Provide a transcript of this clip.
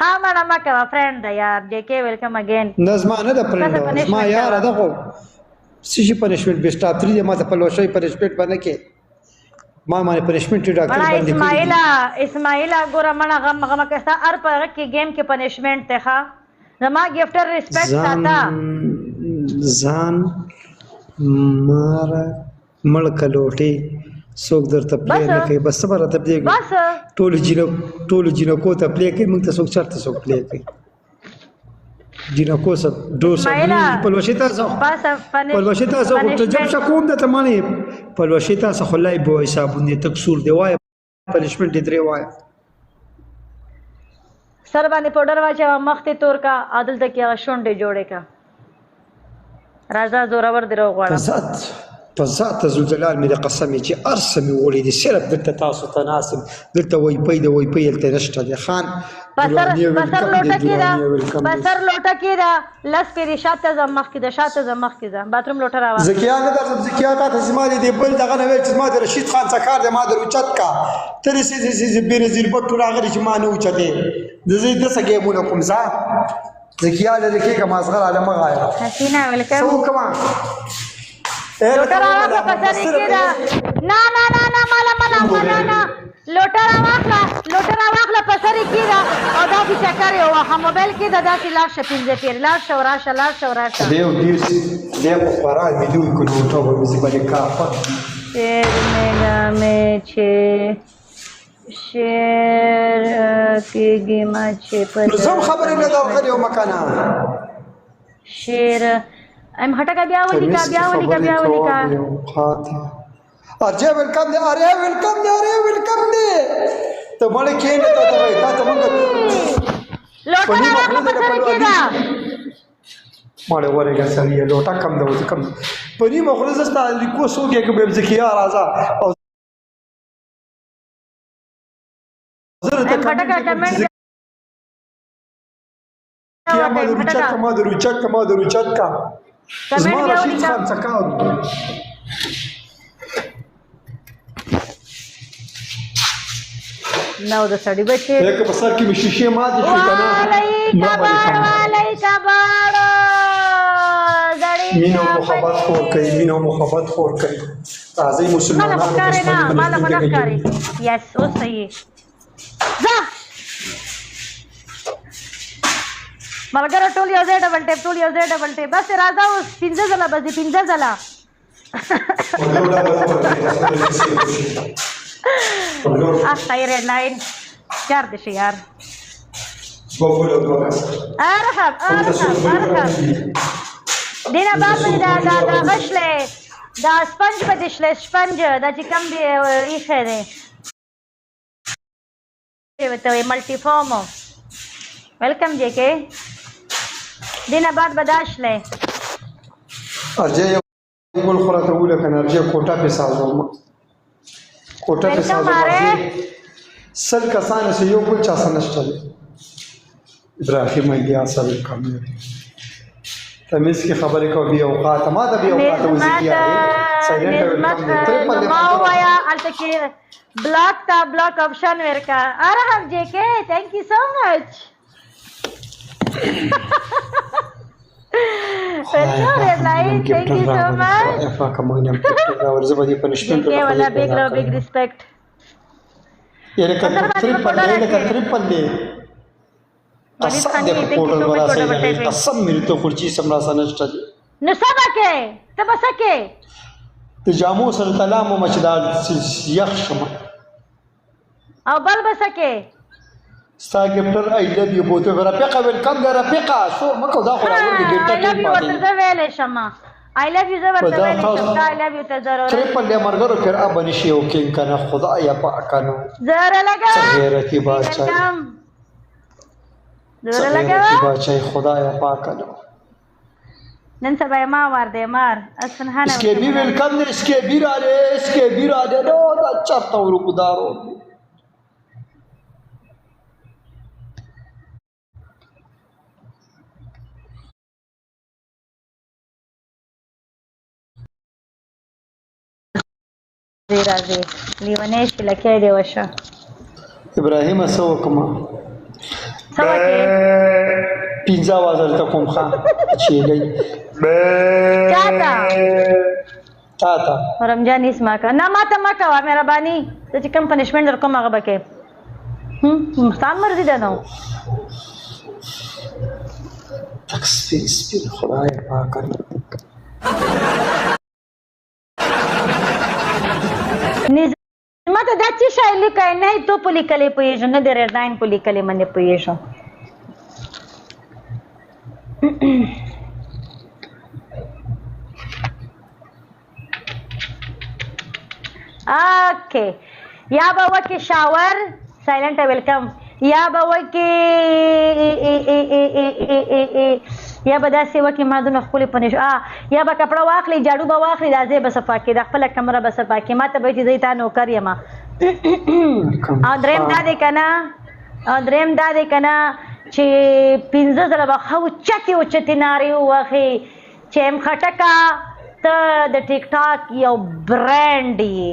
ها مړه مه کوه فرینډ ده یار جې کې ویلکم اگین نه زما نه ده فرینډ زما یاره ده خو څه شي پنشمنټ بیسټ ټاپ 3 دی ما ته پلوشي پنشمنټ باندې کې ما باندې پنشمنٹ ډاکټر باندې کړی اسماعیل ګوره مړه غم کستا ار پر کې گیم کې پنشمنٹ ته ښا زما گفټر ریسپیکټ ساته ځان مار ملک لوټي څوک درته پلی نه کوي بس صبر ته دی بس ټول جینو کو ته پلی کوي موږ ته څوک چرته څوک پلی کوي جینو کو سب دوسه پلوشي تاسو بس پلوشي تاسو ته جب شکوم د تمانه پلوشي تاسو خلای بو حسابونه تکسور دی وای پنشمنت دی درې وای سر باندې پاوډر واچو مخته تور کا عادل ته کې شونډې جوړې کا راځه زورور دی غواړم په ذات زلزلال مې د قسمې چې ارسه مې وړي دي صرف دلته تاسو تناسب دلته وای پي د وای پي الته نشته دي خان بسر لوټه کېده لس پیری شاته زمخ کې د شاته زمخ کې ده باتروم لوټه راوړه زکیان نه درځم زکیات ته زما دي بل دغه نه ویل چې ما د رشید خان څخه د ما د اوچت کا ترې سي بنزیر په ټول هغه چې ما نه اوچته د زې د سګې مونږ کوم ځا زکیان لکه کما اصغر علم غایا حسینا ویلکم سو کما لوټه راوړه پسې کېده نه مالا لوټه راواخله پسې کېده او دا چې چکر یو واخه موبایل کې د داسې لاړ شه پنځه پیر لاړ شه راشه دیو ډېر په خورا مې دوی کو لوټه به زی باندې کافه شیر کېږي ما چې په زم خبرې نه دا غړي او مکانه شیر ام هټکا بیا ولیکا ارجه ویلکم دی ته مړ کې نه ته وای ته مونږ لوټه راغله پسې کېده مړ ورګه سړی لوټه کم ده کم پنی مخرز است لیکو سو کې کوم ځکیا راځه او زره ته هټکا کمنټ ما درو چت کا زما رشید خان څخه نو د سړی بچي یک په سر کې مشیشه ماته شو کنه والای کباړ زړی مینو محبت خور کوي راځي مسلمانانو مالا منکاري یس او صحیح ځه ملګرو ټول یو ځای ډبل ټیپ بس راځه اوس 15 ځله بځي 15 ځله خیر لاین چار دې شي یار ارحب دینا بعد دا غشله دا سپنج په دشله سپنج دا چې کم دی ایخه دی ته ملټي فارم ویلکم جیکه دینا بعد بداشله ارجه یو خراته وله کنه ارجه کوټه په سازو کوټه په سازو سل کسان سه یو بل چا سنشتل ابراهیم ایدیا سره کوم تمیز کی خبره کو بیا اوقات ما د بیا اوقات وزکیا سایلنٹ ویلکم ما وایا التکی بلاک آپشن ورکا ارحم جیکه تhank you so much thank you so much big respect یره کتر ټریپل دی قسم دې کوټل ورا سي قسم مې ته خورچی سمرا سنشت نو سبا کې تبسکه ته جامو سره کلام مچدار یخ شمه او بل بسکه ستا گفټر ای لو یو بوته رفیقه ویلکم دی رفیقه سو مکو دا خو راوړي ګټه کې پاتې زه ویلې شمه I love you زبر ته ویلې شم I love you ته ضرور ټریپل دی مرګرو پر ابني شی او کې کنه خدایا پاکانو زهر لگا غیرتی بادشاہ زهر لگا بادشاہ خدایا پاکانو نن سبا ما ورده مار اسنهانه اسکے بھی ویلکم دی اسکے بھی را دے نو دا چرتا ورو ګدارو راځي لیونې چې لکه دی وشه ابراهیم اسو کما سوا کې 15,000 ته کوم خان چیلې چاته تا رمضان اسما کا نه ماته ما کا مهرباني ته چې کوم پنشمنت در کوم هغه بکې مستان مرضی ده نو تک سپین خدای پاک ماته دا چې شای لیکای نه ته په لیکلې پوهېږم نه د ریډاین په لیکلې باندې پوهېږم اوکې یا به وکې شاور سایلنټ ویلکم یا به وکې یا به داسې وکې ما دونه ښکلې پنش یا به کپړه واخلي جاړو به واخلي دا ځای به صفا کړي دا خپله کمره به صفا کړي ما ته به چې زه تا نوکر یم او درېیم دا دی که نه چې 15 ځله به ښه اوچتې نارې ووهې چې ایم خټکه ته د ټیک ټاک یو برانډ یې